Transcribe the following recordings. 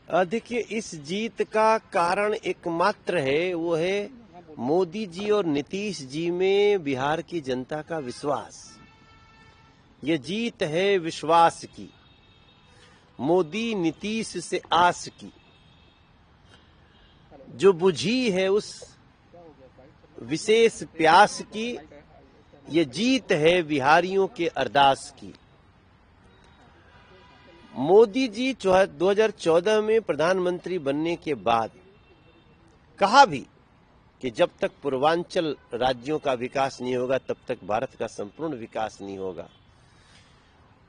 देखिए, इस जीत का कारण एकमात्र है, वो है मोदी जी और नीतीश जी में बिहार की जनता का विश्वास। ये जीत है विश्वास की, मोदी नीतीश से आस की, जो बुझी है उस विशेष प्यास की। ये जीत है बिहारियों के अरदास की। मोदी जी 2014 में प्रधानमंत्री बनने के बाद कहा भी कि जब तक पूर्वांचल राज्यों का विकास नहीं होगा तब तक भारत का संपूर्ण विकास नहीं होगा।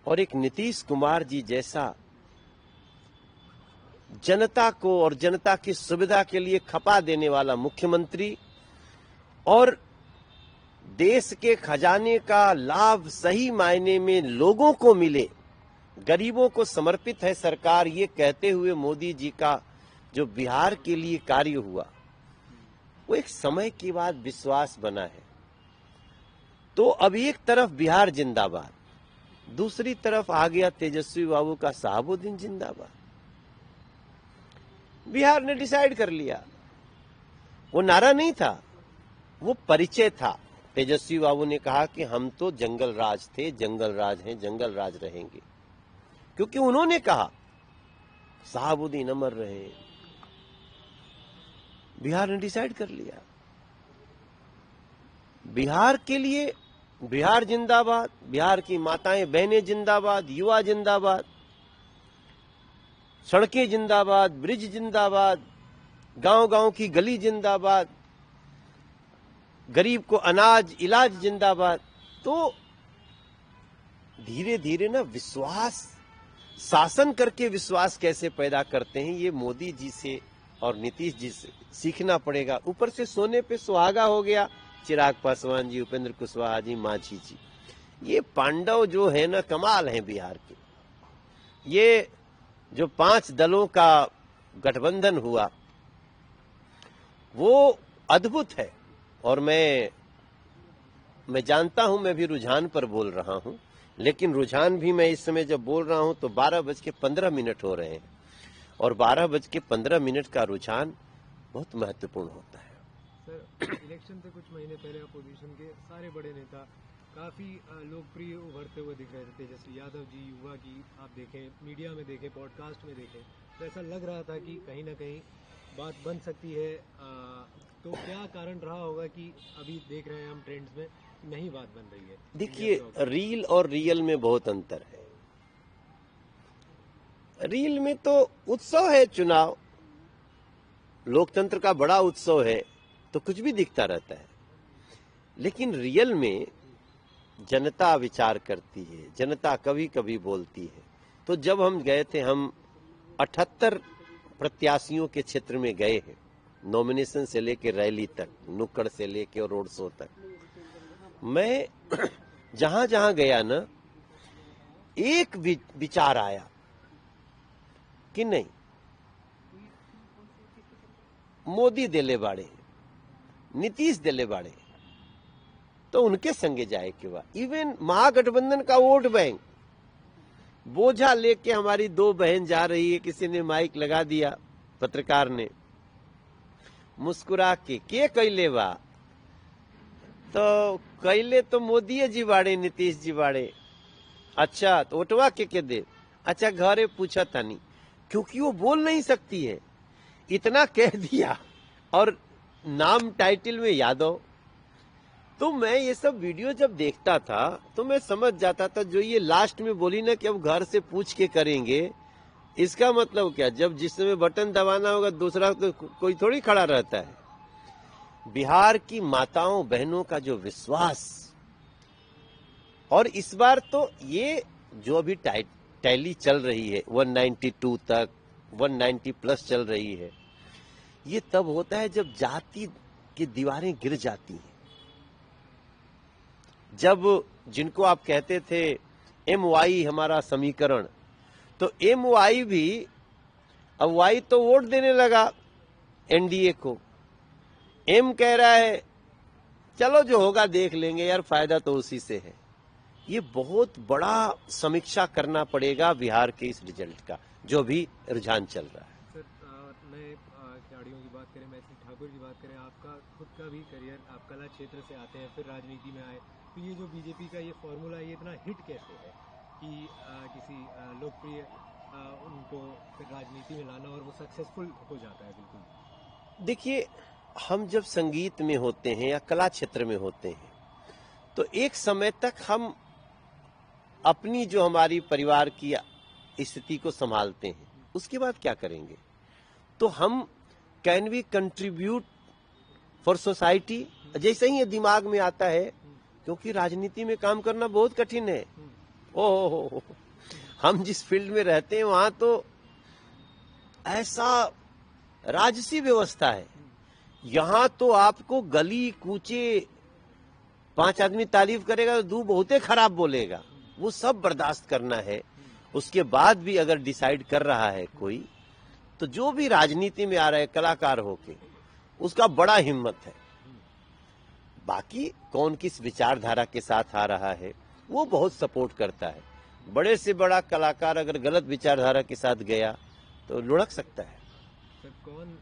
और एक नीतीश कुमार जी जैसा जनता को और जनता की सुविधा के लिए खपा देने वाला मुख्यमंत्री और देश के खजाने का लाभ सही मायने में लोगों को मिले, गरीबों को समर्पित है सरकार, ये कहते हुए मोदी जी का जो बिहार के लिए कार्य हुआ वो एक समय के बाद विश्वास बना है। तो अब एक तरफ बिहार जिंदाबाद, दूसरी तरफ आ गया तेजस्वी बाबू का शहाबुद्दीन जिंदाबाद। बिहार ने डिसाइड कर लिया, वो नारा नहीं था, वो परिचय था। तेजस्वी बाबू ने कहा कि हम तो जंगल राज थे, जंगल राज हैं, जंगल राज रहेंगे, क्योंकि उन्होंने कहा शहाबुद्दीन अमर रहे। बिहार ने डिसाइड कर लिया, बिहार के लिए बिहार जिंदाबाद, बिहार की माताएं बहनें जिंदाबाद, युवा जिंदाबाद, सड़कें जिंदाबाद, ब्रिज जिंदाबाद, गांव-गांव की गली जिंदाबाद, गरीब को अनाज इलाज जिंदाबाद। तो धीरे धीरे ना विश्वास, शासन करके विश्वास कैसे पैदा करते हैं, ये मोदी जी से और नीतीश जी से सीखना पड़ेगा। ऊपर से सोने पे सुहागा हो गया चिराग पासवान जी, उपेंद्र कुशवाहा जी, मांझी जी। ये पांडव जो है ना, कमाल है बिहार के। ये जो 5 दलों का गठबंधन हुआ वो अद्भुत है। और मैं जानता हूं, मैं भी रुझान पर बोल रहा हूं, लेकिन रुझान भी मैं इस समय जब बोल रहा हूं तो 12:15 हो रहे हैं, और 12:15 का रुझान बहुत महत्वपूर्ण होता है। सर, इलेक्शन से कुछ महीने पहले अपोजिशन के सारे बड़े नेता काफी लोकप्रिय उभरते हुए दिख रहे थे। तेजस्वी यादव जी, युवा की आप देखें, मीडिया में देखें, पॉडकास्ट में देखें, तो ऐसा लग रहा था कि कहीं ना कहीं बात बन सकती है। तो क्या कारण रहा होगा कि अभी देख रहे हैं हम ट्रेंड्स में नहीं बात बन रही है? देखिए, रील और रियल में बहुत अंतर है। रील में तो उत्सव है, चुनाव लोकतंत्र का बड़ा उत्सव है, तो कुछ भी दिखता रहता है। लेकिन रियल में जनता विचार करती है, जनता कभी कभी बोलती है। तो जब हम गए थे, हम 78 प्रत्याशियों के क्षेत्र में गए हैं, नॉमिनेशन से लेकर रैली तक, नुक्कड़ से लेकर और रोड शो तक। मैं जहां जहां गया ना, एक विचार आया कि नहीं, मोदी दिले बाड़े, नीतीश दिले बाड़े, तो उनके संगे जाए के बाद। इवन महागठबंधन का वोट बैंक बोझा लेके हमारी 2 बहन जा रही है, किसी ने माइक लगा दिया, पत्रकार ने मुस्कुरा के कैले बा, तो कैले तो मोदी जी बाड़े, नीतीश जी बाड़े। अच्छा, तो वोटवा के दे? अच्छा, घरे पूछा था नहीं, क्योंकि वो बोल नहीं सकती है, इतना कह दिया, और नाम टाइटल में यादव। तो मैं ये सब वीडियो जब देखता था तो मैं समझ जाता था, जो ये लास्ट में बोली ना कि अब घर से पूछ के करेंगे, इसका मतलब क्या, जब जिस समय बटन दबाना होगा दूसरा तो कोई थोड़ी खड़ा रहता है। बिहार की माताओं बहनों का जो विश्वास, और इस बार तो ये जो अभी टैली चल रही है 192 तक, 190 प्लस चल रही है, ये तब होता है जब जाति की दीवारें गिर जाती हैं। जब जिनको आप कहते थे MY हमारा समीकरण, तो MY भी अब Y तो वोट देने लगा NDA को। M कह रहा है चलो जो होगा देख लेंगे यार, फायदा तो उसी से है। ये बहुत बड़ा समीक्षा करना पड़ेगा बिहार के इस रिजल्ट का, जो भी रुझान चल रहा है। नए खिलाड़ियों की बात करें, मैथिली ठाकुर की बात करें, आपका खुद का भी करियर, आप कला क्षेत्र से आते हैं, फिर राजनीति में आए, तो ये जो बीजेपी का ये फॉर्मूला, ये इतना हिट कैसे है कि किसी लोकप्रिय उनको फिर राजनीति में लाना और वो सक्सेसफुल हो जाता है? बिल्कुल। देखिए, हम जब संगीत में होते हैं या कला क्षेत्र में होते हैं तो एक समय तक हम अपनी जो हमारी परिवार की स्थिति को संभालते हैं, उसके बाद क्या करेंगे? तो हम can we contribute for society, जैसे ही ये दिमाग में आता है, क्योंकि राजनीति में काम करना बहुत कठिन है। ओहो, हम जिस फील्ड में रहते हैं वहां तो ऐसा राजसी व्यवस्था है। यहां तो आपको गली कूचे 5 आदमी तारीफ करेगा तो 2 बहुते खराब बोलेगा, वो सब बर्दाश्त करना है। उसके बाद भी अगर डिसाइड कर रहा है कोई, तो जो भी राजनीति में आ रहा है कलाकार होके, उसका बड़ा हिम्मत है। बाकी कौन किस विचारधारा के साथ आ रहा है वो बहुत सपोर्ट करता है। बड़े से बड़ा कलाकार अगर गलत विचारधारा के साथ गया तो लुढ़क सकता है। सर, कौन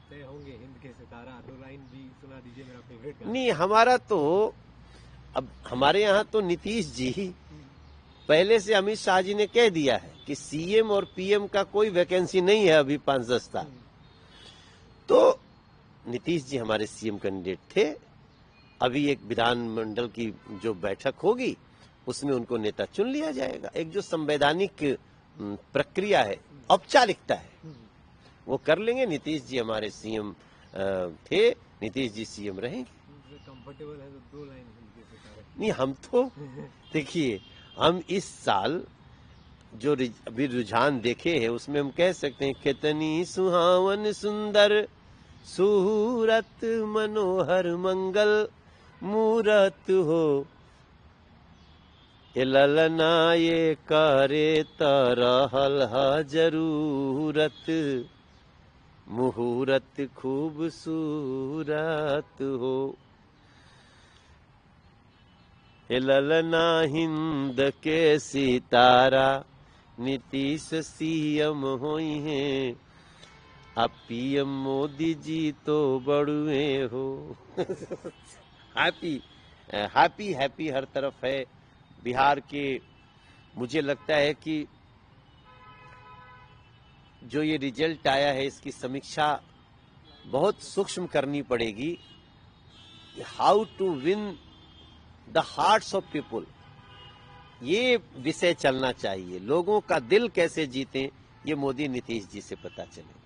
तय होंगे हिंद के सितारा? 2 लाइन भी सुना दीजिए, मेरा फेवरेट गाना। नहीं, हमारा तो अब हमारे यहाँ तो नीतीश जी, पहले से अमित शाह जी ने कह दिया है कि सीएम और पीएम का कोई वैकेंसी नहीं है अभी 5-10 साल। तो नीतीश जी हमारे सीएम कैंडिडेट थे। अभी एक विधानमंडल की जो बैठक होगी उसमें उनको नेता चुन लिया जाएगा। एक जो संवैधानिक प्रक्रिया है, औपचारिकता है, वो कर लेंगे। नीतीश जी हमारे सीएम थे, नीतीश जी सीएम रहेंगे। कंफर्टेबल है तो 2 लाइन हिंद के सितारे। नहीं, हम तो देखिए, हम इस साल जो अभी रुझान देखे हैं उसमें हम कह सकते हैं, कितनी सुहावन सुंदर सूरत मनोहर मंगल मूरत हो, ये ललना ये करे तरहल जरूरत, मुहूर्त खूबसूरत हो। हे ललना हिंद के सितारा, नीतीश सीएम होई हैं, अब पीएम मोदी जी तो बड़ुए हो। हैप्पी हैप्पी हैप्पी हर तरफ है बिहार के। मुझे लगता है कि जो ये रिजल्ट आया है इसकी समीक्षा बहुत सूक्ष्म करनी पड़ेगी। How to win the hearts of people, ये विषय चलना चाहिए। लोगों का दिल कैसे जीतें, ये मोदी नीतीश जी से पता चलेगा।